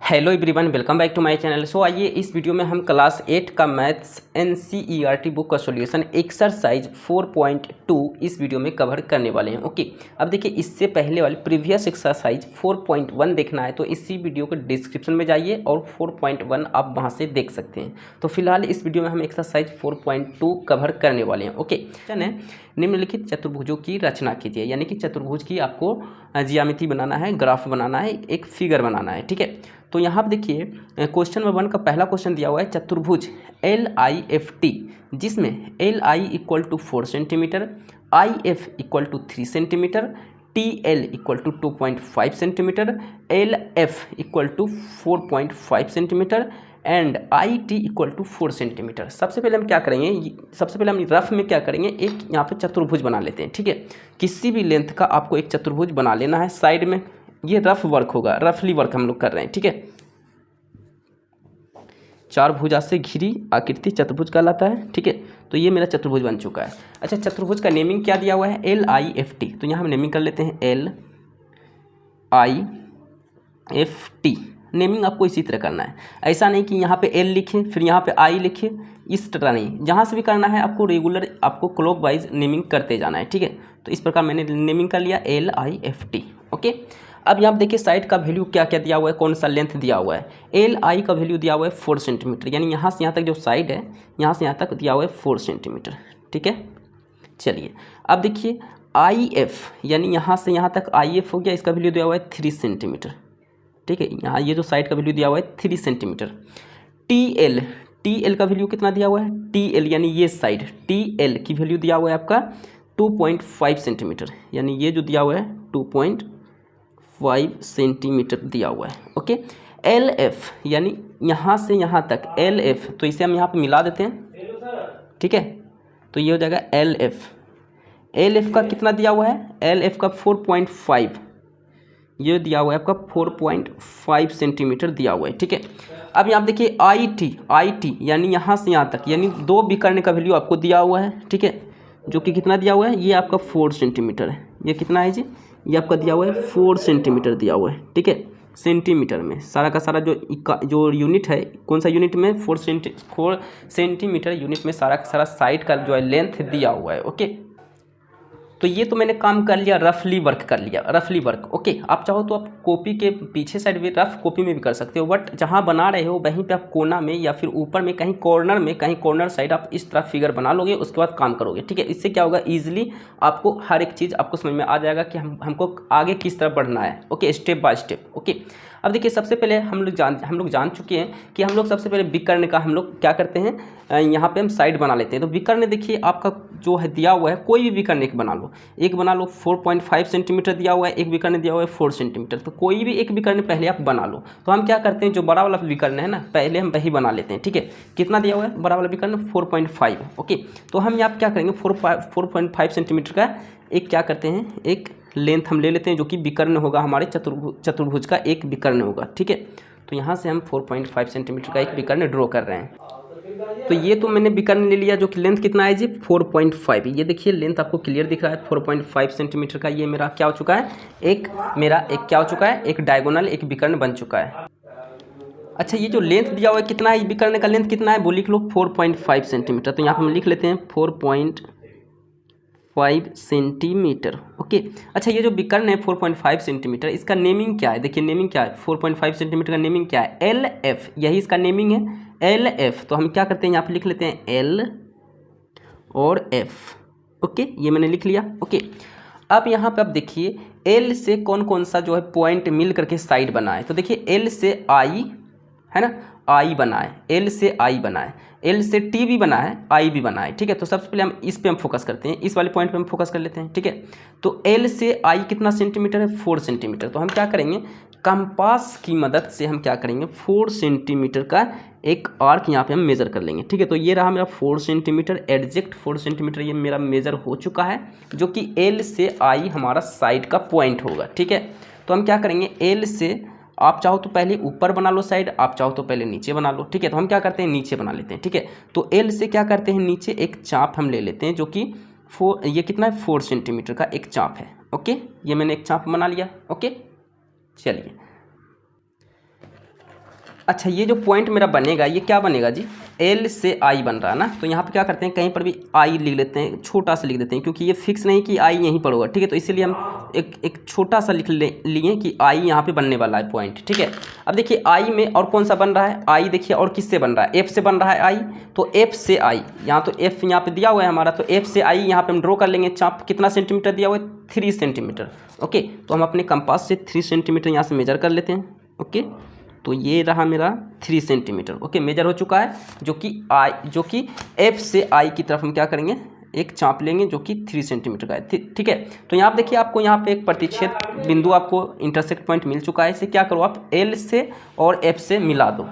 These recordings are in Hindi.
Hello everyone, welcome back to my channel. So आइए इस वीडियो में हम क्लास 8 का मैथ्स एनसीईआरटी बुक का सॉल्यूशन एक्सरसाइज 4.2 इस वीडियो में कवर करने वाले हैं। ओके, अब देखिए इससे पहले वाली प्रीवियस एक्सरसाइज 4.1 देखना है तो इसी वीडियो के डिस्क्रिप्शन में जाइए और 4.1 आप वहां से देख सकते हैं। तो फिलहाल इस वीडियो में हम एक्सरसाइज 4.2 कवर करने वाले हैं। ओके, चलिए निम्नलिखित चतुर्भुजों की रचना कीजिए, यानी कि चतुर्भुज की आपको ज्यामिति बनाना है, ग्राफ बनाना है, एक फिगर बनाना है। ठीक है, तो यहाँ पर देखिए क्वेश्चन नंबर 1 का पहला क्वेश्चन दिया हुआ है चतुर्भुज LIFT, जिसमें LI equal to 4 centimetre, IF equal to 3 centimetre, TL equal to 2.5 centimetre, LF equal to 4.5 centimetre and IT equal to 4 centimetre. सबसे पहले हम क्या करेंगे, सबसे पहले हम रफ में क्या करेंगे, एक यहाँ पे चतुर्भुज बना लेते हैं। ठीक है, किसी भी लेंथ का आपको एक चतुर्भुज बना लेना है साइड में। ये रफ वर्क होगा, रफली वर्क हम लोग कर रहे हैं। ठीक है, 4 भुजा से घिरी आकृति चतुर्भुज कहलाता है। ठीक है, तो ये मेरा चतुर्भुज बन चुका है। अच्छा, चतुर्भुज का नेमिंग क्या दिया हुआ है, LIFT, तो यहाँ हम नेमिंग कर लेते हैं LIFT। नेमिंग आपको इसी तरह करना है, ऐसा नहीं कि यहाँ पे L लिखे फिर यहाँ पे I लिखे, इस तरह नहीं। जहाँ से भी करना है आपको रेगुलर, आपको क्लॉकवाइज नेमिंग करते जाना है। ठीक है, तो इस प्रकार मैंने नेमिंग कर लिया LIFT। ओके, अब यहाँ देखिए साइड का वैल्यू क्या क्या दिया हुआ है, कौन सा लेंथ दिया हुआ है। LI का वैल्यू दिया हुआ है 4 सेंटीमीटर, यानी यहाँ से यहाँ तक जो साइड है, यहाँ से यहाँ तक दिया हुआ है 4 सेंटीमीटर। ठीक है, चलिए अब देखिए IF, यानी यहाँ से यहाँ तक IF हो गया, इसका वैल्यू दिया हुआ है 3 सेंटीमीटर। ठीक है, यहाँ ये जो साइड का वैल्यू दिया हुआ है 3 सेंटीमीटर। TL का वैल्यू कितना दिया हुआ है, TL यानी ये साइड, TL की वैल्यू दिया हुआ है आपका 2.5 सेंटीमीटर, यानी ये जो दिया हुआ है 2.5 सेंटीमीटर दिया हुआ है। ओके, LF यानी यहाँ से यहाँ तक LF, तो इसे हम यहाँ पे मिला देते हैं। ठीक है, तो ये हो जाएगा LF का कितना दिया हुआ है, LF का 4.5, ये दिया हुआ है आपका 4.5 सेंटीमीटर दिया हुआ है। ठीक है, अब यहाँ देखिए IT यानी यहाँ से यहाँ तक, यानी 2 विकर्ण का वैल्यू आपको दिया हुआ है। ठीक है, जो कि कितना दिया हुआ है, ये आपका 4 सेंटीमीटर है। ये कितना है जी, ये आपका दिया हुआ है 4 सेंटीमीटर दिया हुआ है। ठीक है, सेंटीमीटर में सारा का सारा जो यूनिट है, कौन सा यूनिट में, 4 सेंटीमीटर यूनिट में सारा का सारा साइड का जो है लेंथ दिया हुआ है। ओके, तो ये तो मैंने काम कर लिया, रफली वर्क कर लिया, रफली वर्क। ओके, आप चाहो तो आप कॉपी के पीछे साइड भी, रफ कॉपी में भी कर सकते हो, बट जहाँ बना रहे हो वहीं पे आप कोना में या फिर ऊपर में कहीं कॉर्नर में, कहीं कॉर्नर साइड आप इस तरह फिगर बना लोगे, उसके बाद काम करोगे। ठीक है, इससे क्या होगा, ईजिली आपको हर एक चीज़ आपको समझ में आ जाएगा कि हमको आगे किस तरह बढ़ना है। Okay, step by step. Okay, अब देखिए सबसे पहले हम लोग जान चुके हैं कि हम लोग सबसे पहले विकर्ण का हम लोग क्या करते हैं, यहाँ पे हम साइड बना लेते हैं। तो विकर्ण देखिए आपका जो है दिया हुआ है, कोई भी विकर्ण एक बना लो, 4.5 सेंटीमीटर दिया हुआ है, एक विकर्ण दिया हुआ है 4 सेंटीमीटर, तो कोई भी एक विकर्ण पहले आप बना लो। तो हम क्या करते हैं, जो बड़ा वाला विकर्ण है ना, पहले हम वही बना लेते हैं। ठीक है, कितना दिया हुआ है बड़ा वाला विकर्ण, 4.5। ओके, तो हम यहाँ क्या करेंगे, 4.5 सेंटीमीटर का एक क्या करते हैं, एक लेंथ हम ले लेते हैं, जो कि विकर्ण होगा हमारे चतुर्भुज का एक विकर्ण होगा। ठीक है, तो यहाँ से हम 4.5 सेंटीमीटर का एक विकर्ण ड्रॉ कर रहे हैं। तो ये तो मैंने विकर्ण ले लिया, जो कि लेंथ कितना है जी, 4.5। ये देखिए लेंथ आपको क्लियर दिख रहा है 4.5 सेंटीमीटर का। ये मेरा क्या हो चुका है, एक क्या हो चुका है, एक डायगोनल, एक विकर्ण बन चुका है। अच्छा, ये जो लेंथ दिया हुआ है कितना है, विकर्ण का लेंथ कितना है, वो लिख लो 4.5 सेंटीमीटर। तो यहाँ पर हम लिख लेते हैं 4.5 सेंटीमीटर। ओके, अच्छा ये जो विकर्ण है 4.5 सेंटीमीटर, इसका नेमिंग क्या है, देखिए नेमिंग क्या है, 4.5 सेंटीमीटर का नेमिंग क्या है, LF, यही इसका नेमिंग है LF। तो हम क्या करते हैं, यहाँ पे लिख लेते हैं L और F। ओके, ये मैंने लिख लिया। ओके, अब यहाँ पे आप देखिए L से कौन कौन सा जो है पॉइंट मिल करके साइड बना है। तो देखिए L से I है ना, I बना है, L से I बना है, L से T भी बना है, I भी बना है। ठीक है, तो सबसे पहले हम इस पे हम फोकस करते हैं, इस वाले पॉइंट पे हम फोकस कर लेते हैं। ठीक है, तो L से I कितना सेंटीमीटर है, 4 सेंटीमीटर। तो हम क्या करेंगे, कंपास की मदद से हम क्या करेंगे, 4 सेंटीमीटर का एक आर्क यहाँ पे हम मेज़र कर लेंगे। ठीक है, तो ये रहा मेरा 4 सेंटीमीटर, एग्जैक्ट 4 सेंटीमीटर ये मेरा मेज़र हो चुका है, जो कि L से I हमारा साइड का पॉइंट होगा। ठीक है, तो हम क्या करेंगे, L से आप चाहो तो पहले ऊपर बना लो साइड, आप चाहो तो पहले नीचे बना लो। ठीक है, तो हम क्या करते हैं, नीचे बना लेते हैं। ठीक है, तो L से क्या करते हैं, नीचे एक चाप हम ले लेते हैं, जो कि ये कितना है, 4 सेंटीमीटर का एक चाप है। ओके, ये मैंने एक चाप बना लिया। ओके, चलिए अच्छा ये जो पॉइंट मेरा बनेगा ये क्या बनेगा जी, एल से आई बन रहा है ना। तो यहाँ पे क्या करते हैं, कहीं पर भी आई लिख लेते हैं, छोटा सा लिख देते हैं, क्योंकि ये फिक्स नहीं कि आई यहीं पर होगा, ठीक है। तो इसीलिए हम एक छोटा सा लिख लिए कि आई यहाँ पे बनने वाला है पॉइंट, ठीक है। अब देखिए आई में और कौन सा बन रहा है, आई देखिए और किससे बन रहा है, एफ से बन रहा है आई। तो एफ से आई, यहाँ तो एफ यहाँ पे दिया हुआ है हमारा, तो एफ से आई यहाँ पे हम ड्रॉ कर लेंगे चाप। कितना सेंटीमीटर दिया हुआ है, 3 सेंटीमीटर। ओके, तो हम अपने कंपास से 3 सेंटीमीटर यहाँ से मेजर कर लेते हैं। ओके, तो ये रहा मेरा 3 सेंटीमीटर। ओके, मेजर हो चुका है, जो कि एफ से आई की तरफ हम क्या करेंगे, एक चाप लेंगे जो कि 3 सेंटीमीटर का है, ठीक है। तो यहाँ पे देखिए आपको यहाँ पे एक प्रतिच्छेद बिंदु, आपको इंटरसेक्ट पॉइंट मिल चुका है। इसे क्या करो आप एल से और एफ से मिला दो।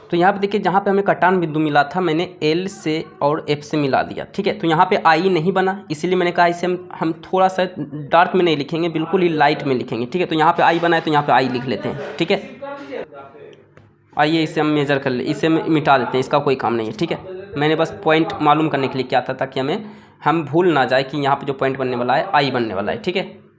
तो यहाँ पे देखिए जहाँ पे हमें कटान बिंदु मिला था, मैंने एल से और एफ से मिला दिया, ठीक है। तो यहाँ पे आई नहीं बना, इसीलिए मैंने कहा इसे हम थोड़ा सा डार्क में नहीं लिखेंगे, बिल्कुल ही लाइट में लिखेंगे, ठीक है। तो यहाँ पे आई बना है, तो यहाँ पे आई लिख लेते हैं, ठीक है। आइए इसे हम मेजर कर ले, इसे मिटा देते हैं, इसका कोई काम नहीं है, ठीक है। मैंने बस पॉइंट मालूम करने के लिए किया था, ताकि हम भूल ना जाए कि यहाँ पे जो पॉइंट बनने वाला है आई बनने वाला है, ठीक है।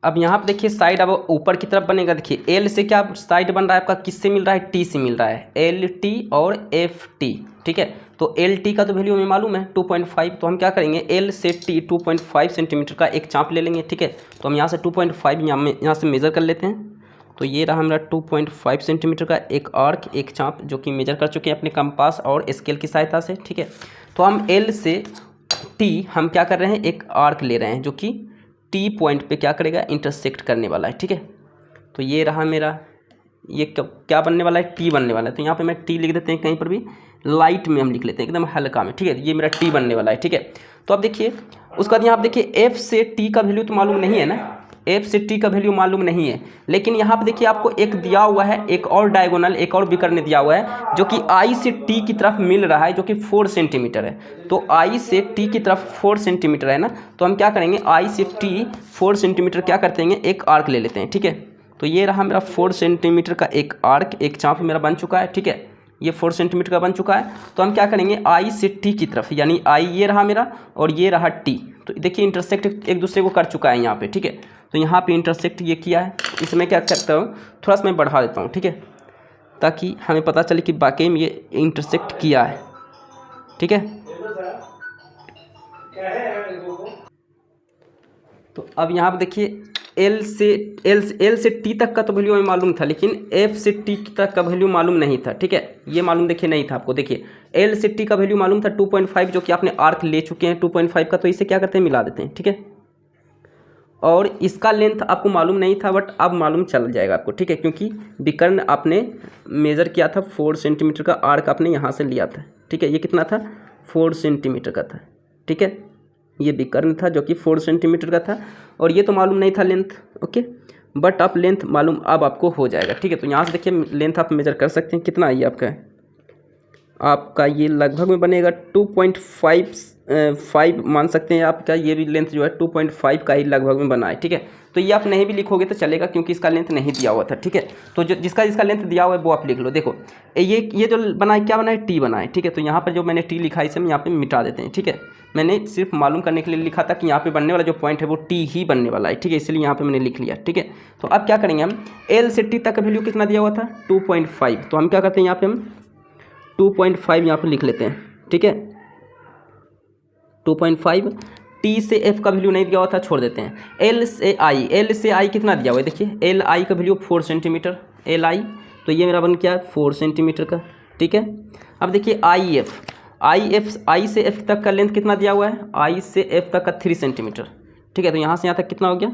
अब यहाँ पे देखिए साइड अब ऊपर की तरफ बनेगा। देखिए एल से क्या साइड बन रहा है आपका, किससे मिल रहा है, टी से मिल रहा है, एल टी और एफ टी, ठीक है। तो एल टी का तो वैल्यू हमें मालूम है 2.5, तो हम क्या करेंगे एल से टी 2.5 सेंटीमीटर का एक चाप ले लेंगे, ठीक है। तो हम यहाँ से 2.5 यहाँ से मेज़र कर लेते हैं। तो ये रहा हमारा 2.5 सेंटीमीटर का एक आर्क, एक चाप, जो कि मेजर कर चुके हैं अपने कंपास और स्केल की सहायता से, ठीक है। तो हम एल से टी हम क्या कर रहे हैं, एक आर्क ले रहे हैं जो कि टी पॉइंट पे क्या करेगा, इंटरसेक्ट करने वाला है, ठीक है। तो ये रहा मेरा, ये क्या बनने वाला है, टी बनने वाला है। तो यहाँ पे मैं टी लिख देते हैं, कहीं पर भी लाइट में हम लिख लेते हैं, एकदम हल्का में, ठीक है। ये मेरा टी बनने वाला है, ठीक है। तो अब देखिए उसके बाद यहाँ पे देखिए एफ से टी का वैल्यू तो मालूम नहीं है ना, एफ से टी का वैल्यू मालूम नहीं है, लेकिन यहाँ पे देखिए आपको एक दिया हुआ है, एक और डायगोनल, एक और विकर्ण दिया हुआ है, जो कि आई से टी की तरफ मिल रहा है, जो कि 4 सेंटीमीटर है। तो आई से टी की तरफ 4 सेंटीमीटर है ना, तो हम क्या करेंगे, आई से टी 4 सेंटीमीटर क्या करते हैं, एक आर्क ले लेते हैं, ठीक है। तो ये रहा मेरा 4 सेंटीमीटर का एक आर्क, एक चाप मेरा बन चुका है, ठीक है। ये 4 सेंटीमीटर का बन चुका है। तो हम क्या करेंगे आई से टी की तरफ, यानी आई ये रहा मेरा और ये रहा टी, तो देखिए इंटरसेक्ट एक दूसरे को कर चुका है यहाँ पे, ठीक है। तो यहाँ पे इंटरसेक्ट ये किया है, इसमें क्या करता हूँ, थोड़ा सा मैं बढ़ा देता हूँ, ठीक है, ताकि हमें पता चले कि वाकई में ये इंटरसेक्ट किया है, ठीक है। तो अब यहाँ पे देखिए एल से टी तक का तो वैल्यू हमें मालूम था, लेकिन एफ से टी तक का वैल्यू मालूम नहीं था, ठीक है। ये मालूम देखिए नहीं था आपको। देखिए एल से टी का वैल्यू मालूम था 2.5, जो कि आपने आर्क ले चुके हैं 2.5 का, तो इसे क्या करते हैं, मिला देते हैं, ठीक है। और इसका लेंथ आपको मालूम नहीं था, बट अब मालूम चल जाएगा आपको, ठीक है, क्योंकि विकर्ण आपने मेज़र किया था 4 सेंटीमीटर का आर्क आपने यहाँ से लिया था, ठीक है। ये कितना था, 4 सेंटीमीटर का था, ठीक है। ये विकर्ण था जो कि 4 सेंटीमीटर का था, और ये तो मालूम नहीं था लेंथ, ओके। बट आप लेंथ मालूम अब आपको हो जाएगा, ठीक है। तो यहाँ से देखिए लेंथ आप मेजर कर सकते हैं, कितना ये आपका ये लगभग में बनेगा 2.5 मान सकते हैं आपका, ये भी लेंथ जो है 2.5 का ही लगभग में बना है, ठीक है। तो ये आप नहीं भी लिखोगे तो चलेगा, क्योंकि इसका लेंथ नहीं दिया हुआ था, ठीक है। तो जो जिसका लेंथ दिया हुआ है वो आप लिख लो। देखो ये जो बना है क्या बना है, टी बना है, ठीक है। तो यहाँ पर जो मैंने टी लिखा है इसे हम यहाँ पे मिटा देते हैं, ठीक है। मैंने सिर्फ मालूम करने के लिए लिखा था कि यहाँ पे बनने वाला जो पॉइंट है वो टी ही बनने वाला है, ठीक है, इसलिए यहाँ पे मैंने लिख लिया, ठीक है। तो अब क्या करेंगे हम, एल से टी तक का वैल्यू कितना दिया हुआ था, 2.5, तो हम क्या करते हैं यहाँ पे हम 2.5 यहाँ पे लिख लेते हैं, ठीक है। 2.5 टी से एफ का वैल्यू नहीं दिया हुआ था, छोड़ देते हैं। एल से आई कितना दिया हुआ है, देखिए एल आई का वैल्यू 4 सेंटीमीटर, एल आई, तो ये मेरा बन गया 4 सेंटीमीटर का, ठीक है। अब देखिए आई से एफ तक का लेंथ कितना दिया हुआ है, आई से एफ तक का 3 सेंटीमीटर, ठीक है। तो यहाँ से यहाँ तक कितना हो गया,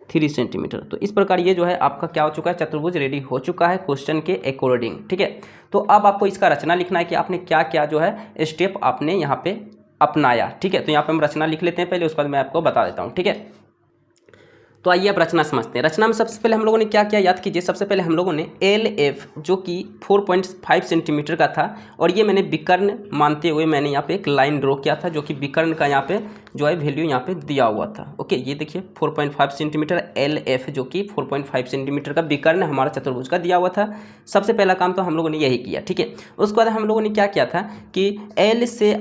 3 सेंटीमीटर। तो इस प्रकार ये जो है आपका क्या हो चुका है, चतुर्भुज रेडी हो चुका है क्वेश्चन के अकॉर्डिंग, ठीक है। तो अब आपको इसका रचना लिखना है कि आपने क्या क्या जो है स्टेप आपने यहाँ पे अपनाया, ठीक है। तो यहाँ पे हम रचना लिख लेते हैं पहले, उसके बाद मैं आपको बता देता हूँ, ठीक है। तो आइए अब रचना समझते हैं। रचना में सबसे पहले हम लोगों ने क्या किया, याद कीजिए। सबसे पहले हम लोगों ने एल एफ जो कि 4.5 सेंटीमीटर का था, और ये मैंने विकर्ण मानते हुए मैंने यहाँ पे एक लाइन ड्रॉ किया था, जो कि विकर्ण का यहाँ पे जो है वैल्यू यहाँ पे दिया हुआ था, ओके। ये देखिए 4.5 सेंटीमीटर एल एफ जो कि 4.5 सेंटीमीटर का विकर्ण हमारा चतुर्भुज का दिया हुआ था। सबसे पहला काम तो हम लोगों ने यही किया, ठीक है। उसके बाद हम लोगों ने क्या किया था कि एल से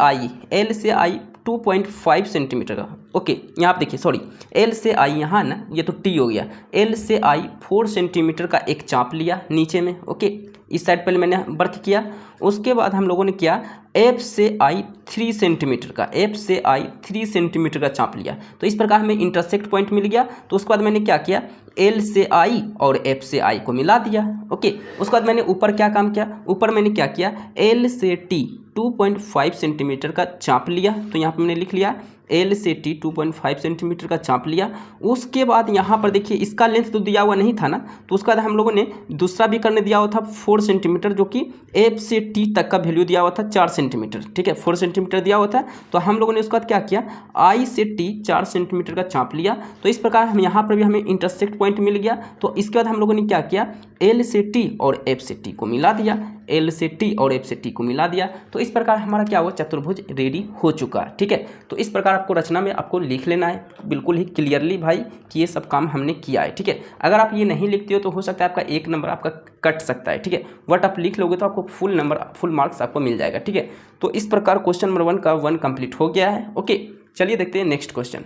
आई 2.5 सेंटीमीटर का। ओके, यहाँ आप देखिए, सॉरी, एल से आई यहाँ ना, ये तो टी हो गया, एल से आई 4 सेंटीमीटर का एक चाप लिया नीचे में। ओके, इस साइड पहले मैंने वर्क किया, उसके बाद हम लोगों ने किया एफ से आई 3 सेंटीमीटर का, एफ से आई 3 सेंटीमीटर का चाप लिया। तो इस प्रकार हमें इंटरसेक्ट पॉइंट मिल गया। तो उसके बाद मैंने क्या किया, एल से आई और एफ से आई को मिला दिया। ओके, उसके बाद मैंने ऊपर क्या काम किया, ऊपर मैंने क्या किया, एल से टी 2.5 सेंटीमीटर का चाप लिया। तो यहाँ पर मैंने लिख लिया एल से टी 2.5 सेंटीमीटर का चाप लिया। उसके बाद यहाँ पर देखिए इसका लेंथ तो दिया हुआ नहीं था ना, तो उसके बाद हम लोगों ने दूसरा भी करने दिया हुआ था 4 सेंटीमीटर, जो कि एफ से टी तक का वैल्यू दिया हुआ था 4 सेंटीमीटर। ठीक है, 4 सेंटीमीटर दिया हुआ था। तो हम लोगों ने उसके बाद क्या किया, आई से टी 4 सेंटीमीटर का चाप लिया। तो इस प्रकार हम यहाँ पर भी हमें इंटरसेक्ट पॉइंट मिल गया। तो इसके बाद हम लोगों ने क्या किया, एल से टी और एफ से टी को मिला दिया, एल से टी और एफ से टी को मिला दिया। तो इस प्रकार हमारा क्या हुआ, चतुर्भुज रेडी हो चुका है। ठीक है, तो इस प्रकार आपको रचना में आपको लिख लेना है बिल्कुल ही क्लियरली भाई कि ये सब काम हमने किया है। ठीक है, अगर आप ये नहीं लिखते हो तो हो सकता है आपका 1 नंबर आपका कट सकता है। ठीक है, बट आप लिख लोगे तो आपको फुल नंबर, फुल मार्क्स आपको मिल जाएगा। ठीक है, तो इस प्रकार क्वेश्चन नंबर 1 का 1 कंप्लीट हो गया है। ओके, चलिए देखते हैं नेक्स्ट क्वेश्चन।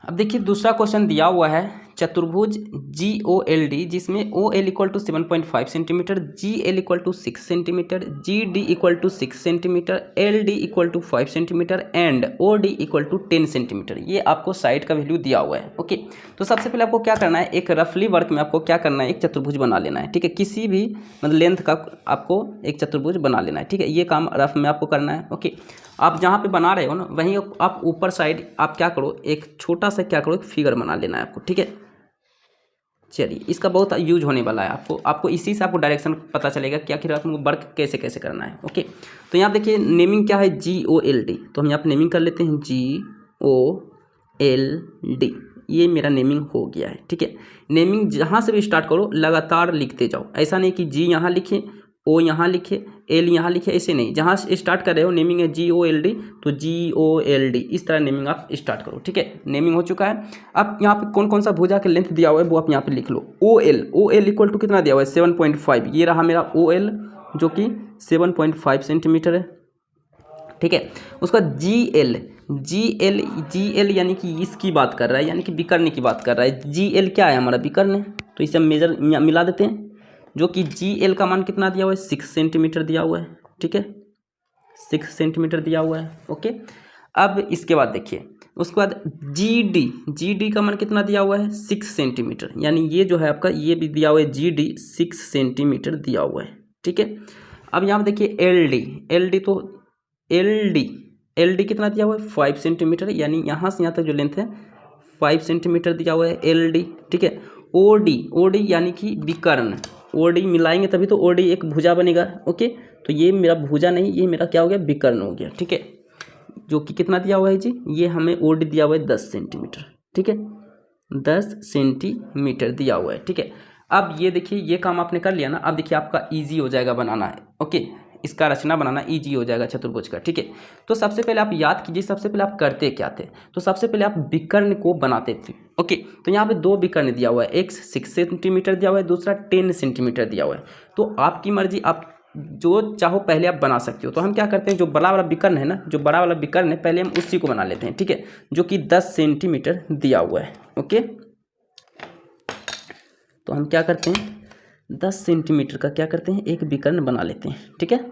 अब देखिए दूसरा क्वेश्चन दिया हुआ है चतुर्भुज GOLD, जिसमें OL equal to 7.5 centimetre, GL equal to 6 centimetre, GD equal to 6 centimetre, LD equal to 5 centimetre and OD equal to 10 centimetre. ये आपको साइड का वैल्यू दिया हुआ है। ओके, तो सबसे पहले आपको क्या करना है, एक रफली वर्क में आपको क्या करना है, एक चतुर्भुज बना लेना है। ठीक है, किसी भी मतलब लेंथ का आपको एक चतुर्भुज बना लेना है। ठीक है, ये काम रफ में आपको करना है। ओके, आप जहाँ पे बना रहे हो ना, वहीं आप ऊपर साइड आप क्या करो, एक छोटा सा क्या करो, एक फिगर बना लेना है आपको। ठीक है, चलिए इसका बहुत यूज होने वाला है आपको इसी से आपको डायरेक्शन पता चलेगा कि आखिर आपको वर्क कैसे कैसे करना है। ओके, तो यहाँ देखिए नेमिंग क्या है, GOLD। तो हम यहाँ पे नेमिंग कर लेते हैं GOLD, ये मेरा नेमिंग हो गया है। ठीक है, नेमिंग जहाँ से भी स्टार्ट करो लगातार लिखते जाओ, ऐसा नहीं कि G यहाँ लिखे, O यहाँ लिखे, L यहाँ लिखे, ऐसे नहीं। जहाँ से स्टार्ट कर रहे हो नेमिंग है GOLD, तो GOLD इस तरह नेमिंग आप स्टार्ट करो। ठीक है, नेमिंग हो चुका है। अब यहाँ पे कौन कौन सा भुजा का लेंथ दिया हुआ है वो आप यहाँ पे लिख लो। OL इक्वल टू कितना दिया हुआ है, 7.5। ये रहा मेरा OL जो कि 7.5 सेंटीमीटर है। ठीक है, उसका GL यानी कि इसकी बात कर रहा है, यानी कि विकर्ण की बात कर रहा है। GL क्या है, हमारा विकर्ण है। तो इसे मेजर मिला देते हैं, जो कि GL का मान कितना दिया हुआ है, 6 सेंटीमीटर दिया हुआ है। ठीक है, 6 सेंटीमीटर दिया हुआ है। ओके, अब इसके बाद देखिए उसके बाद GD का मान कितना दिया हुआ है, 6 सेंटीमीटर, यानी ये जो है आपका ये भी दिया हुआ है GD 6 सेंटीमीटर दिया हुआ है। ठीक है, अब यहाँ पर देखिए LD, तो LD कितना दिया हुआ है, 5 सेंटीमीटर, यानी यहाँ से यहाँ तक जो लेंथ है 5 सेंटीमीटर दिया हुआ है LD। ठीक है, OD यानी कि विकर्ण, OD मिलाएंगे तभी तो OD एक भुजा बनेगा। ओके, तो ये मेरा भुजा नहीं, ये मेरा क्या हो गया, विकर्ण हो गया। ठीक है, जो कि कितना दिया हुआ है जी, ये हमें OD दिया हुआ है 10 सेंटीमीटर। ठीक है, 10 सेंटीमीटर दिया हुआ है। ठीक है, अब ये देखिए ये काम आपने कर लिया ना, अब देखिए आपका ईजी हो जाएगा बनाना है। ओके, इसका रचना बनाना इजी हो जाएगा चतुर्भुज का। ठीक है, तो सबसे पहले आप याद कीजिए, सबसे पहले आप करते क्या थे, तो सबसे पहले आप विकर्ण को बनाते थे। ओके, तो यहाँ पे 2 विकर्ण दिया हुआ है, एक 6 सेंटीमीटर दिया हुआ है, दूसरा 10 सेंटीमीटर दिया हुआ है। तो आपकी मर्जी, आप जो चाहो पहले आप बना सकते हो। तो हम क्या करते हैं, जो बड़ा वाला विकर्ण है ना, जो बड़ा वाला विकर्ण है पहले हम उसी को बना लेते हैं। ठीक है, जो कि 10 सेंटीमीटर दिया हुआ है। ओके, तो हम क्या करते हैं, 10 सेंटीमीटर का क्या करते हैं, एक विकर्ण बना लेते हैं। ठीक है,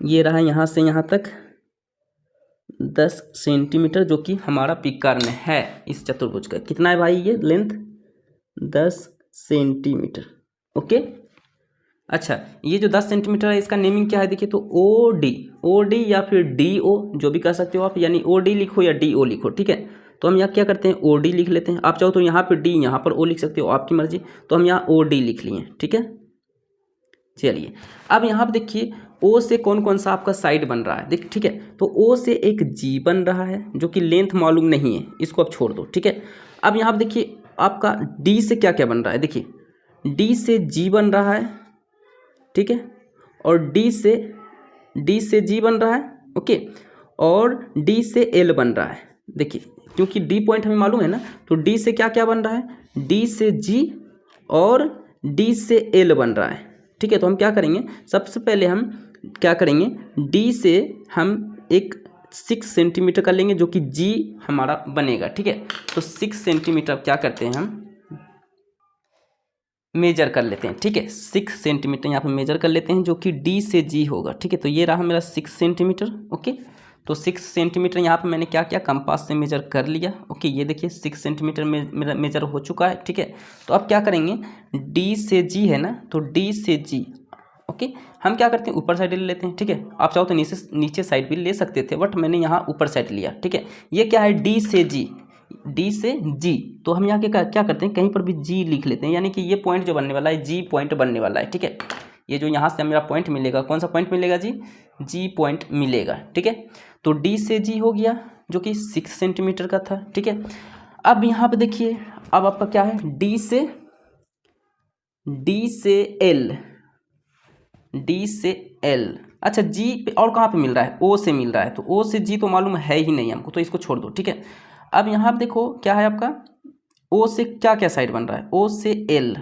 ये रहा यहाँ से यहाँ तक 10 सेंटीमीटर, जो कि हमारा विकर्ण है इस चतुर्भुज का। कितना है भाई, ये लेंथ 10 सेंटीमीटर। ओके, अच्छा, ये जो 10 सेंटीमीटर है इसका नेमिंग क्या है, देखिए तो OD या फिर DO जो भी कह सकते हो आप, यानी OD लिखो या DO लिखो। ठीक है, तो हम यहाँ क्या करते हैं, OD लिख लेते हैं। आप चाहो तो यहाँ पर D, यहाँ पर O लिख सकते हो, आपकी मर्जी। तो हम यहाँ OD लिख लिए। ठीक है, चलिए अब यहाँ पर देखिए O से कौन कौन सा आपका साइड बन रहा है, देख। ठीक है, तो O से एक G बन रहा है, जो कि लेंथ मालूम नहीं है, इसको आप छोड़ दो। ठीक है, अब यहाँ पर देखिए आपका D से क्या क्या बन रहा है, देखिए D से G बन रहा है। ठीक है, और D से G बन रहा है। ओके, और D से L बन रहा है। देखिए क्योंकि D पॉइंट हमें मालूम है ना, तो D से क्या क्या बन रहा है, D से G और D से L बन रहा है। ठीक है, तो हम क्या करेंगे, सबसे पहले हम क्या करेंगे, डी से हम एक 6 सेंटीमीटर का लेंगे जो कि जी हमारा बनेगा, ठीक है। तो 6 सेंटीमीटर क्या करते हैं हम मेजर कर लेते हैं, ठीक है। 6 सेंटीमीटर यहाँ पे मेजर कर लेते हैं जो कि डी से जी होगा, ठीक है। तो ये रहा मेरा 6 सेंटीमीटर, ओके। तो 6 सेंटीमीटर यहाँ पे मैंने क्या किया, कंपास से मेजर कर लिया, ओके। ये देखिए 6 सेंटीमीटर में मेरा मेजर हो चुका है, ठीक है। तो अब क्या करेंगे, डी से जी है ना, तो डी से जी, ओके। हम क्या करते हैं, ऊपर साइड ले लेते हैं, ठीक है। आप चाहो तो नीचे साइड भी ले सकते थे, बट मैंने यहाँ ऊपर साइड लिया, ठीक है। ये क्या है, डी से जी, डी से जी। तो हम यहाँ के क्या करते हैं, कहीं पर भी जी लिख लेते हैं, यानी कि ये पॉइंट जो बनने वाला है जी पॉइंट बनने वाला है, ठीक है। ये जो यहाँ से मेरा पॉइंट मिलेगा, कौन सा पॉइंट मिलेगा जी, जी पॉइंट मिलेगा, ठीक है। तो डी से जी हो गया जो कि 6 सेंटीमीटर का था, ठीक है। अब यहाँ पे देखिए, अब आपका क्या है, डी से एल, डी से एल, अच्छा जी पे और कहाँ पे मिल रहा है, ओ से मिल रहा है। तो ओ से जी तो मालूम है ही नहीं हमको, तो इसको छोड़ दो, ठीक है। अब यहाँ पे देखो क्या है आपका, ओ से क्या क्या साइड बन रहा है, ओ से एल,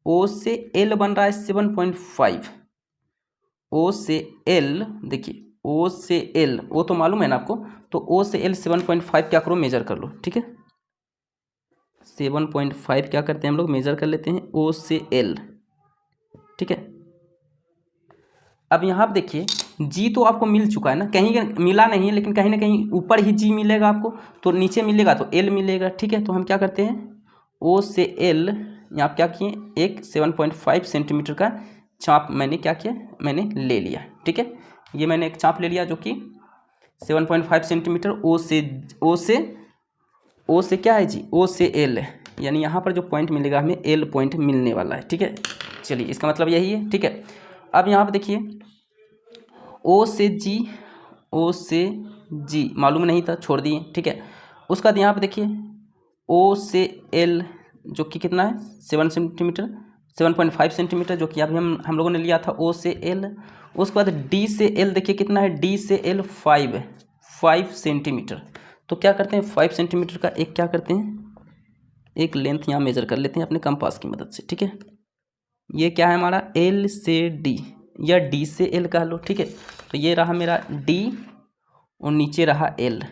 ओ से एल बन रहा है 7.5, ओ से एल, देखिए ओ से एल, ओ तो मालूम है ना आपको, तो ओ से एल 7.5 क्या करो, मेजर कर लो, ठीक है। 7.5 क्या करते हैं हम लोग, मेजर कर लेते हैं ओ से एल, ठीक है। अब यहाँ पे देखिए जी तो आपको मिल चुका है ना, कहीं मिला नहीं है लेकिन कहीं ना कहीं ऊपर ही जी मिलेगा आपको, तो नीचे मिलेगा तो एल मिलेगा, ठीक है। तो हम क्या करते हैं, ओ से एल यहाँ पे क्या किए, एक 7.5 सेंटीमीटर का चाप मैंने क्या किया, मैंने ले लिया, ठीक है। ये मैंने एक चाप ले लिया जो कि 7.5 सेंटीमीटर, ओ से क्या है जी, ओ से एल, यानी यहाँ पर जो पॉइंट मिलेगा हमें एल पॉइंट मिलने वाला है, ठीक है। चलिए इसका मतलब यही है, ठीक है। अब यहाँ पे देखिए ओ से जी मालूम नहीं था, छोड़ दिए, ठीक है। उसका बाद यहाँ पे देखिए ओ से एल जो कि कितना है 7.5 सेंटीमीटर जो कि अभी हम लोगों ने लिया था ओ से एल। उसके बाद डी से एल देखिए कितना है, डी से एल 5 सेंटीमीटर। तो क्या करते हैं, 5 सेंटीमीटर का एक क्या करते हैं, एक लेंथ यहाँ मेजर कर लेते हैं अपने कंपास की मदद से, ठीक है। ये क्या है हमारा, एल से डी या डी से एल कह लो, ठीक है। तो ये रहा मेरा डी और नीचे रहा एल,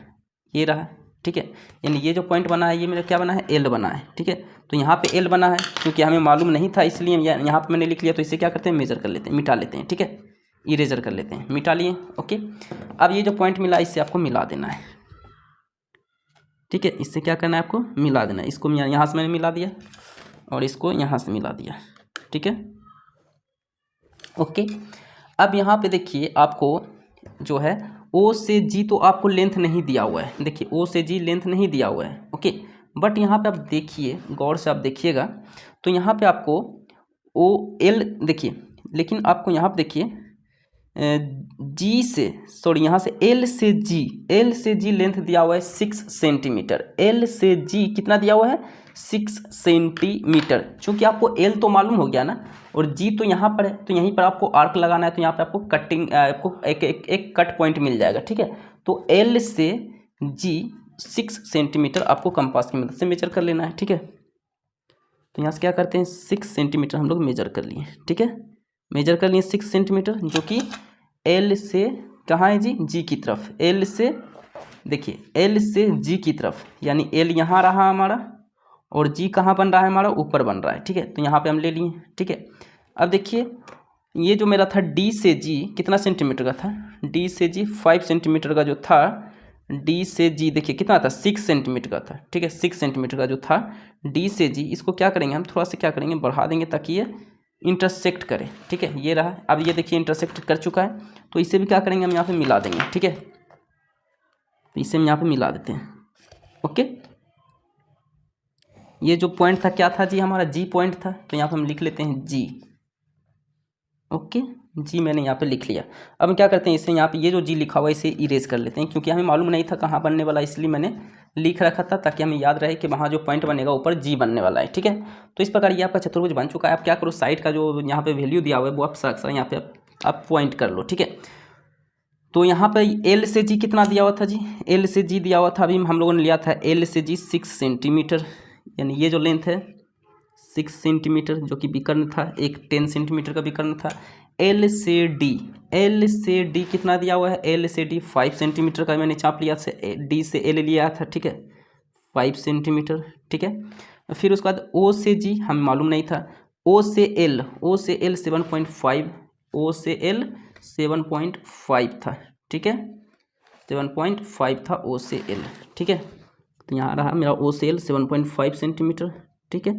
ये रहा, ठीक है। यानी ये जो पॉइंट बना है ये मेरा क्या बना है, एल बना है, ठीक है। तो यहाँ पे एल बना है क्योंकि हमें मालूम नहीं था इसलिए यहाँ पे मैंने लिख लिया। तो इसे क्या करते हैं, मेजर कर लेते हैं, मिटा लेते हैं, ठीक है। इरेजर कर लेते हैं, मिटा लिए, ओके। अब ये जो पॉइंट मिला इससे आपको मिला देना है, ठीक है। इससे क्या करना है, आपको मिला देना है। इसको यहाँ से मैंने मिला दिया और इसको यहाँ से मिला दिया, ठीक है, ओके। अब यहाँ पे देखिए आपको जो है ओ से जी तो आपको लेंथ नहीं दिया हुआ है, देखिए ओ से जी लेंथ नहीं दिया हुआ है, ओके। बट यहाँ पे आप देखिए, गौर से आप देखिएगा तो यहाँ पे आपको ओ एल देखिए, लेकिन आपको यहाँ पे देखिए जी से सॉरी यहाँ से एल से जी लेंथ दिया हुआ है 6 सेंटीमीटर। एल से जी कितना दिया हुआ है, 6 सेंटीमीटर। चूँकि आपको एल तो मालूम हो गया ना और जी तो यहाँ पर है, तो यहीं पर आपको आर्क लगाना है। तो यहाँ पे आपको आपको एक कट पॉइंट मिल जाएगा, ठीक है। तो एल से जी 6 सेंटीमीटर आपको कंपास की मदद से मेजर कर लेना है, ठीक है। तो यहाँ से क्या करते हैं, 6 सेंटीमीटर हम लोग मेजर कर लिए, ठीक है। मेजर कर लिए 6 सेंटीमीटर जो कि एल से कहाँ है जी, जी की तरफ, एल से देखिए एल से जी की तरफ, यानी एल यहाँ रहा हमारा और जी कहाँ बन रहा है हमारा, ऊपर बन रहा है, ठीक है। तो यहाँ पे हम ले लिए, ठीक है। अब देखिए ये जो मेरा था डी से जी कितना सेंटीमीटर का था, डी से जी 5 सेंटीमीटर का जो था, डी से जी देखिए कितना था, 6 सेंटीमीटर का था, ठीक है। 6 सेंटीमीटर का जो था डी से जी, इसको क्या करेंगे हम, थोड़ा सा क्या करेंगे, बढ़ा देंगे ताकि ये इंटरसेक्ट करे, ठीक है। ये रहा, अब ये देखिए इंटरसेक्ट कर चुका है। तो इसे भी क्या करेंगे हम यहाँ पे मिला देंगे, ठीक है। तो इसे हम यहाँ पे मिला देते हैं, ओके। ये जो पॉइंट था क्या था जी, हमारा जी पॉइंट था। तो यहाँ पे हम लिख लेते हैं जी, ओके। जी मैंने यहाँ पे लिख लिया। अब हम क्या करते हैं, इसे यहाँ पे ये जो जी लिखा हुआ है इसे इरेज कर लेते हैं, क्योंकि हमें मालूम नहीं था कहाँ बनने वाला, इसलिए मैंने लिख रखा था ताकि हमें याद रहे कि वहाँ जो पॉइंट बनेगा ऊपर जी बनने वाला है, ठीक है। तो इस प्रकार ये आपका चतुर्भुज बन चुका है। आप क्या करो, साइड का जो यहाँ पे वैल्यू दिया हुआ है वो आप अक्सर यहाँ पे आप पॉइंट कर लो, ठीक है। तो यहाँ पे एल से जी कितना दिया हुआ था जी, एल से जी दिया हुआ था, अभी हम लोगों ने लिया था एल से जी 6 सेंटीमीटर, यानी ये जो लेंथ है 6 सेंटीमीटर जो कि विकर्ण था, एक 10 सेंटीमीटर का विकर्ण था। एल से डी एल से डी कितना दिया हुआ है, एल से डी 5 सेंटीमीटर का मैंने चाप लिया, से डी से एल लिया था, ठीक है 5 सेंटीमीटर, ठीक है। फिर उसके बाद ओ से जी हमें मालूम नहीं था, ओ से एल 7.5, ओ से एल 7.5 था, ठीक है 7.5 था ओ से एल, ठीक है। तो यहाँ रहा मेरा ओ से एल 7.5 सेंटीमीटर, ठीक है।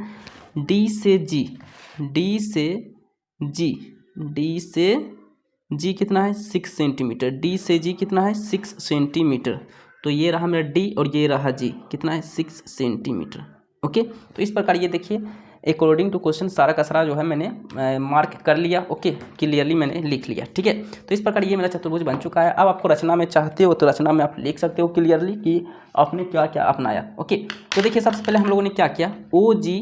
डी से जी, डी से जी, डी से जी कितना है 6 सेंटीमीटर, डी से जी कितना है 6 सेंटीमीटर। तो ये रहा मेरा डी और ये रहा जी, कितना है 6 सेंटीमीटर, ओके। तो इस प्रकार ये देखिए अकॉर्डिंग टू क्वेश्चन सारा का सारा जो है मैंने मार्क कर लिया, ओके क्लियरली मैंने लिख लिया, ठीक है। तो इस प्रकार ये मेरा चतुर्भुज बन चुका है। अब आपको रचना में चाहते हो तो रचना में आप लिख सकते हो क्लियरली कि आपने क्या क्या अपनाया, ओके। तो देखिए सबसे पहले हम लोगों ने क्या किया, ओ जी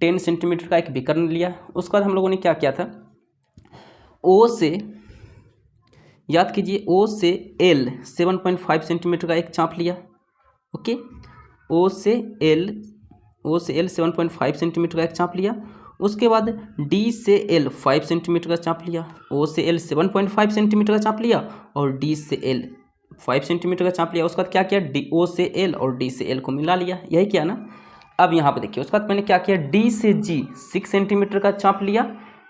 10 सेंटीमीटर का एक विकर्ण लिया। उसके बाद हम लोगों ने क्या किया था, ओ से याद कीजिए, ओ से एल 7.5 सेंटीमीटर का एक चाप लिया, ओके। ओ से एल 7.5 सेंटीमीटर का एक चाप लिया। उसके बाद डी से एल 5 सेंटीमीटर का चाप लिया, ओ से एल 7.5 सेंटीमीटर का चाप लिया और डी से एल 5 सेंटीमीटर का चाप लिया। उसके बाद क्या किया, डी ओ से एल और डी से एल को मिला लिया, यही किया ना। अब यहाँ पर देखिए उसके बाद मैंने क्या किया, डी से जी 6 सेंटीमीटर का चाप लिया,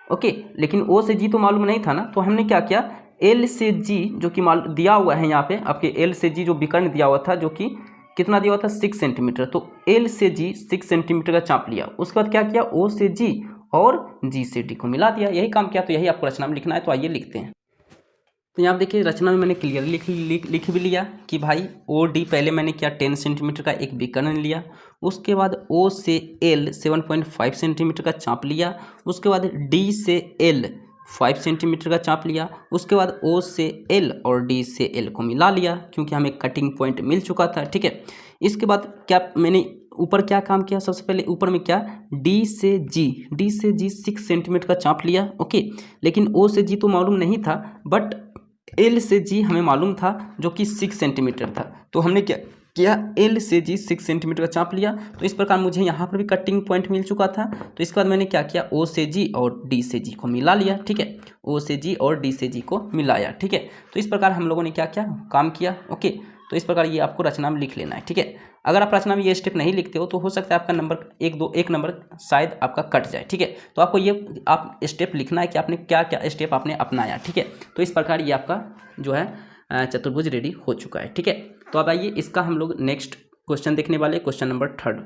ओके। लेकिन ओ से जी तो मालूम नहीं था ना, तो हमने क्या किया, एल से जी जो कि दिया हुआ है यहाँ पे आपके, एल से जी जो विकर्ण दिया हुआ था जो कि कितना दिया हुआ था 6 सेंटीमीटर, तो एल से जी 6 सेंटीमीटर का चाप लिया। उसके बाद क्या किया, ओ से जी और जी से डी को मिला दिया, यही काम किया। तो यही आपको रचना में लिखना है, तो आइए लिखते हैं। तो यहाँ देखिए रचना में मैंने क्लियरली लिख भी लिया कि भाई ओ डी पहले मैंने क्या 10 सेंटीमीटर का एक विकर्ण लिया। उसके बाद ओ से एल 7.5 सेंटीमीटर का चाप लिया। उसके बाद डी से एल 5 सेंटीमीटर का चाप लिया। उसके बाद ओ से एल और डी से एल को मिला लिया क्योंकि हमें कटिंग पॉइंट मिल चुका था, ठीक है। इसके बाद क्या मैंने ऊपर क्या काम किया, सबसे पहले ऊपर में क्या, डी से जी 6 सेंटीमीटर का चाप लिया, ओके। लेकिन ओ से जी तो मालूम नहीं था, बट एल से जी हमें मालूम था जो कि 6 सेंटीमीटर था। तो हमने क्या किया, एल से जी 6 सेंटीमीटर का चाप लिया। तो इस प्रकार मुझे यहाँ पर भी कटिंग पॉइंट मिल चुका था। तो इसके बाद मैंने क्या किया, ओ से जी और डी से जी को मिला लिया, ठीक है। ओ से जी और डी से जी को मिलाया, ठीक है। तो इस प्रकार हम लोगों ने क्या किया, काम किया, ओके। तो इस प्रकार ये आपको रचना में लिख लेना है, ठीक है। अगर आप रचना में ये स्टेप नहीं लिखते हो तो हो सकता है आपका नंबर एक नंबर शायद आपका कट जाए, ठीक है। तो आपको ये आप स्टेप लिखना है कि आपने क्या क्या स्टेप आपने अपनाया, ठीक है। तो इस प्रकार ये आपका जो है चतुर्भुज रेडी हो चुका है, ठीक है। तो अब आइए इसका हम लोग नेक्स्ट क्वेश्चन देखने वाले, क्वेश्चन नंबर 3।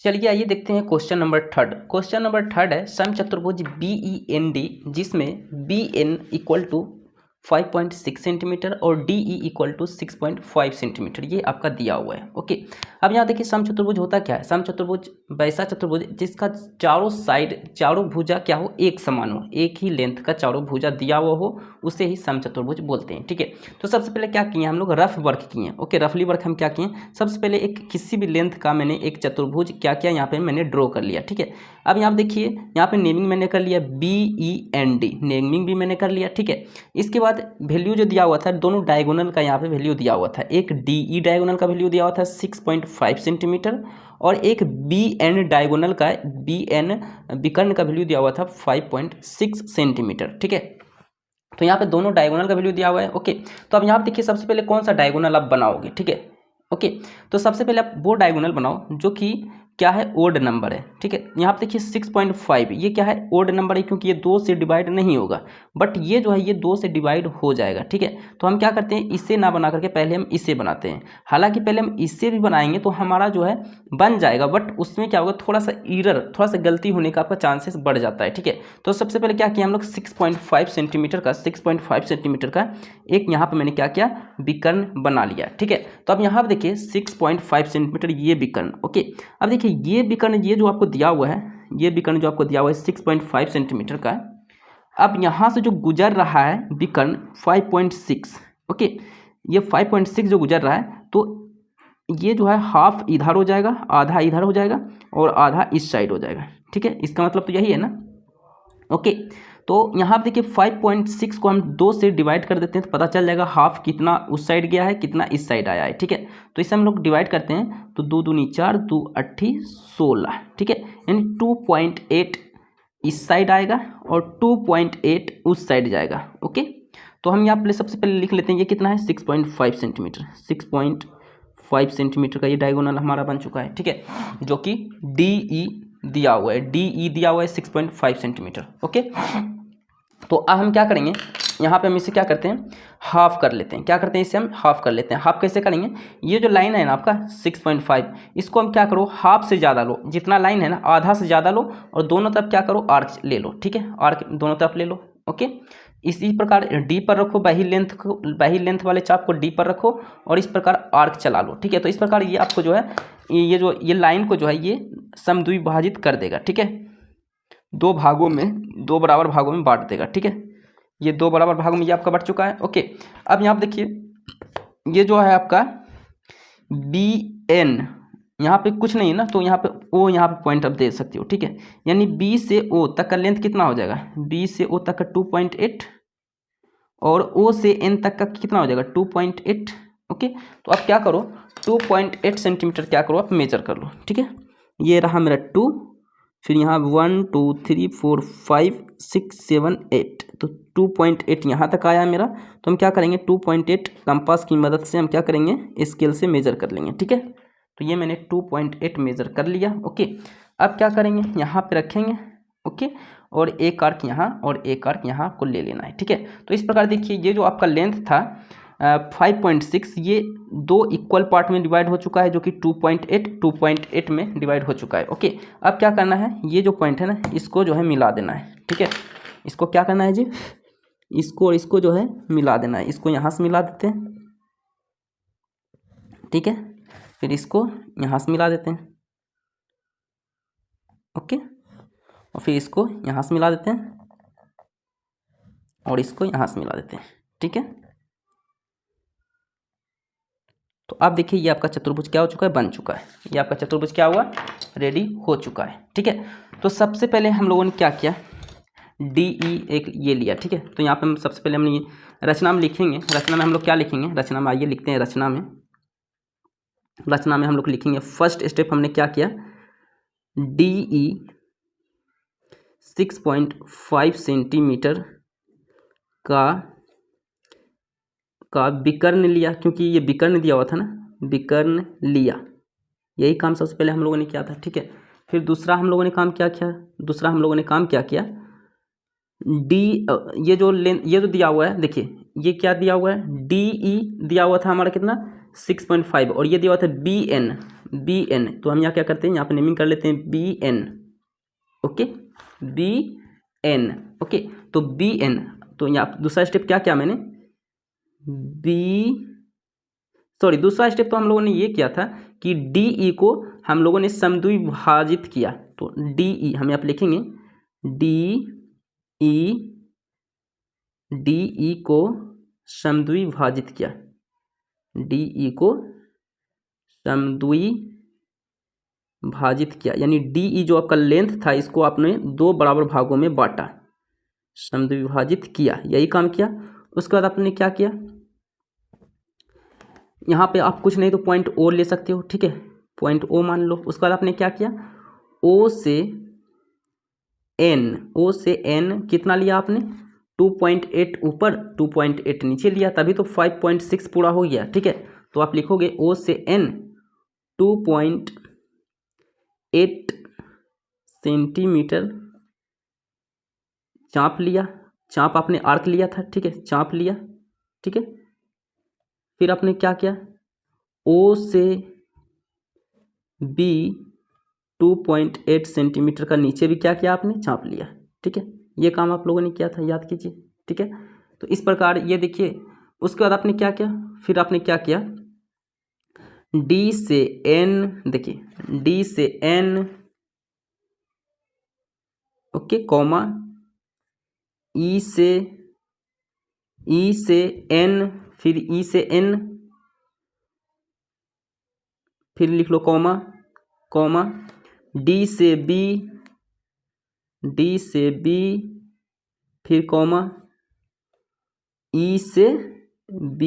चलिए आइए देखते हैं क्वेश्चन नंबर 3। क्वेश्चन नंबर 3 है समचतुर्भुज BEND जिसमें BN इक्वल टू 5.6 सेंटीमीटर और DE इक्वल टू 6.5 सेंटीमीटर, ये आपका दिया हुआ है, ओके। अब यहाँ देखिए समचतुर्भुज होता क्या है, समचतुर्भुज वैसा चतुर्भुज जिसका चारों साइड चारों भुजा क्या हो, एक समान हो, एक ही लेंथ का चारों भुजा दिया हुआ हो, उसे ही समचतुर्भुज बोलते हैं, ठीक है। तो सबसे पहले क्या किए हम लोग, रफ वर्क किए, ओके। रफली वर्क हम क्या किए, सबसे पहले एक किसी भी लेंथ का मैंने एक चतुर्भुज क्या किया, यहाँ पे मैंने ड्रॉ कर लिया, ठीक है। अब यहाँ देखिए यहाँ पे नेमिंग मैंने कर लिया BEND, नेमिंग भी मैंने कर लिया, ठीक है। इसके बाद वैल्यू जो दिया हुआ था, दोनों डायगोनल का यहाँ पे वैल्यू दिया हुआ था, एक DE डायगोनल का वैल्यू दिया हुआ था 6.5 सेंटीमीटर और एक BN डायगोनल का BN विकर्ण का वैल्यू दिया हुआ था 5.6 सेंटीमीटर, ठीक है। तो यहाँ पे दोनों डायगोनल का वैल्यू दिया हुआ है, ओके। तो अब यहाँ पे देखिए सबसे पहले कौन सा डायगोनल आप बनाओगे, ठीक है, ओके। तो सबसे पहले आप वो डायगोनल बनाओ जो कि क्या है, ओड नंबर है, ठीक है। यहाँ पे देखिए 6.5 ये क्या है, ओड नंबर है क्योंकि ये 2 से डिवाइड नहीं होगा, बट ये जो है ये 2 से डिवाइड हो जाएगा, ठीक है। तो हम क्या करते हैं, इसे ना बना करके पहले हम इसे बनाते हैं। हालांकि पहले हम इससे भी बनाएंगे तो हमारा जो है बन जाएगा, बट उसमें क्या होगा, थोड़ा सा एरर, थोड़ा सा गलती होने का आपका चांसेस बढ़ जाता है, ठीक है। तो सबसे पहले क्या किया हम लोग 6.5 सेंटीमीटर का एक यहाँ पर मैंने क्या किया, विकर्ण बना लिया, ठीक है। तो अब यहाँ पर देखिए 6.5 सेंटीमीटर ये विकर्ण, ओके। अब देखिए ये विकर्ण, ये जो आपको दिया हुआ है, ये विकर्ण जो आपको दिया हुआ है 6.5 सेंटीमीटर का, अब यहाँ से जो गुजर रहा है विकर्ण 5.6, ओके। ये 5.6 जो गुजर रहा है, तो ये जो है हाफ इधर हो जाएगा, आधा इधर हो जाएगा और आधा इस साइड हो जाएगा, ठीक है। इसका मतलब तो यही है ना, ओके। तो यहाँ पे देखिए 5.6 को हम 2 से डिवाइड कर देते हैं तो पता चल जाएगा हाफ कितना उस साइड गया है, कितना इस साइड आया है, ठीक है। तो इसे हम लोग डिवाइड करते हैं तो 2 दूनी 4, 2 8 16, ठीक है। यानी 2.8 इस साइड आएगा और 2.8 उस साइड जाएगा। ओके, तो हम यहाँ पे सबसे पहले लिख लेते हैं ये कितना है 6.5 सेंटीमीटर। 6.5 सेंटीमीटर का ये डायगोनल हमारा बन चुका है, ठीक है, जो कि DE दिया हुआ है, DE दिया हुआ है 6.5 सेंटीमीटर। ओके, तो अब हम क्या करेंगे, यहाँ पे हम इसे क्या करते हैं हाफ कर लेते हैं। क्या करते हैं, इसे हम हाफ कर लेते हैं। हाफ कैसे करेंगे, ये जो लाइन है ना आपका 6.5, इसको हम क्या करो हाफ से ज़्यादा लो, जितना लाइन है ना आधा से ज़्यादा लो और दोनों तरफ क्या करो आर्क ले लो, ठीक है, आर्क दोनों तरफ ले लो। ओके, इसी प्रकार डी पर रखो, बाही लेंथ वाले चाप को डी पर रखो और इस प्रकार आर्क चला लो, ठीक है। तो इस प्रकार ये आपको जो है ये लाइन को जो है ये समद्विभाजित कर देगा, ठीक है, दो बराबर भागों में बांट देगा, ठीक है। ये दो बराबर भागों में ये आपका बट चुका है। ओके, अब यहाँ पे देखिए ये जो है आपका BN, यहाँ पे कुछ नहीं है ना, तो यहाँ पे O यहाँ पे पॉइंट आप दे सकते हो, ठीक है। यानी B से O तक का लेंथ कितना हो जाएगा, B से O तक का 2.8 और O से N तक का कितना हो जाएगा 2.8। ओके, तो आप क्या करो 2.8 सेंटीमीटर क्या करो आप मेजर कर लो, ठीक है। ये रहा मेरा 2, फिर यहाँ 1 2 3 4 5 6 7 8, तो 2.8 यहाँ तक आया मेरा। तो हम क्या करेंगे 2.8 कंपास की मदद से हम क्या करेंगे स्केल से मेज़र कर लेंगे, ठीक है। तो ये मैंने 2.8 मेज़र कर लिया। ओके, अब क्या करेंगे यहाँ पे रखेंगे, ओके, और एक आर्क यहाँ और एक आर्क यहाँ को ले लेना है, ठीक है। तो इस प्रकार देखिए ये जो आपका लेंथ था 5.6 ये दो इक्वल पार्ट में डिवाइड हो चुका है, जो कि 2.8 में डिवाइड हो चुका है। ओके, अब क्या करना है, ये जो पॉइंट है ना इसको जो है मिला देना है, ठीक है। इसको क्या करना है जी, इसको और इसको जो है मिला देना है। इसको यहाँ से मिला देते हैं, ठीक है, फिर इसको यहाँ से मिला देते हैं। ओके, और फिर इसको यहाँ से मिला देते हैं और इसको यहाँ से मिला देते हैं, ठीक है। तो अब देखिए ये आपका चतुर्भुज क्या हो चुका है, बन चुका है। ये आपका चतुर्भुज क्या हुआ, रेडी हो चुका है, ठीक है। तो सबसे पहले हम लोगों ने क्या किया, DE एक ये लिया, ठीक है। तो यहाँ पे हम सबसे पहले हमने ये रचना में लिखेंगे। रचना में हम लोग क्या लिखेंगे, रचना में आइए लिखते हैं। रचना में हम लोग लिखेंगे, फर्स्ट स्टेप हमने क्या किया, DE 6.5 सेंटीमीटर का विकर्ण लिया, क्योंकि ये विकर्ण दिया हुआ था ना, विकर्ण लिया। यही काम सबसे पहले हम लोगों ने किया था, ठीक है। फिर दूसरा हम लोगों ने काम क्या किया, ये जो दिया हुआ है, देखिए ये क्या दिया हुआ है, DE दिया हुआ था हमारा कितना 6.5 और ये दिया हुआ था BN। तो हम यहाँ क्या करते हैं, यहाँ पे नेमिंग कर लेते हैं BN। Okay, BN। ओके, तो BN, तो यहाँ दूसरा स्टेप क्या किया मैंने, दूसरा स्टेप तो हम लोगों ने ये किया था कि DE को हम लोगों ने समद्विभाजित किया। तो DE हम यहाँ पे लिखेंगे, DE को समद्विभाजित किया, DE को समद्विभाजित किया, यानी DE जो आपका लेंथ था इसको आपने दो बराबर भागों में बांटा, समद्विभाजित किया, यही काम किया। उसके बाद आपने क्या किया, यहाँ पे आप कुछ नहीं तो पॉइंट O ले सकते हो, ठीक है, पॉइंट O मान लो। उसके बाद आपने क्या किया, O से N कितना लिया आपने 2.8 ऊपर 2.8 नीचे लिया, तभी तो 5.6 पूरा हो गया, ठीक है। तो आप लिखोगे O से N 2.8 सेंटीमीटर चाप आपने आर्क लिया था, ठीक है, चाप लिया, ठीक है। फिर आपने क्या किया, O से B 2.8 सेंटीमीटर का नीचे भी क्या किया आपने, चाप लिया, ठीक है। ये काम आप लोगों ने किया था, याद कीजिए, ठीक है। तो इस प्रकार ये देखिए, उसके बाद आपने क्या किया, फिर आपने क्या किया, D से N, देखिए D से N, ओके, कॉमा E से N, फिर E से N, फिर लिख लो कॉमा D से B, फिर कॉमा E से B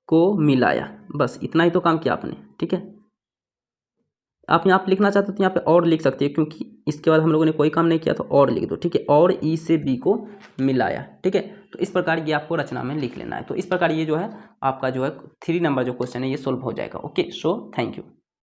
को मिलाया। बस इतना ही तो काम किया आपने, ठीक है। आप यहाँ पे लिखना चाहते हो तो यहाँ पे और लिख सकते हैं, क्योंकि इसके बाद हम लोगों ने कोई काम नहीं किया तो और लिख दो, ठीक है। और ई से बी को मिलाया, ठीक है। तो इस प्रकार ये आपको रचना में लिख लेना है। तो इस प्रकार ये जो है आपका जो है 3 नंबर जो क्वेश्चन है ये सोल्व हो जाएगा। Okay, so thank you.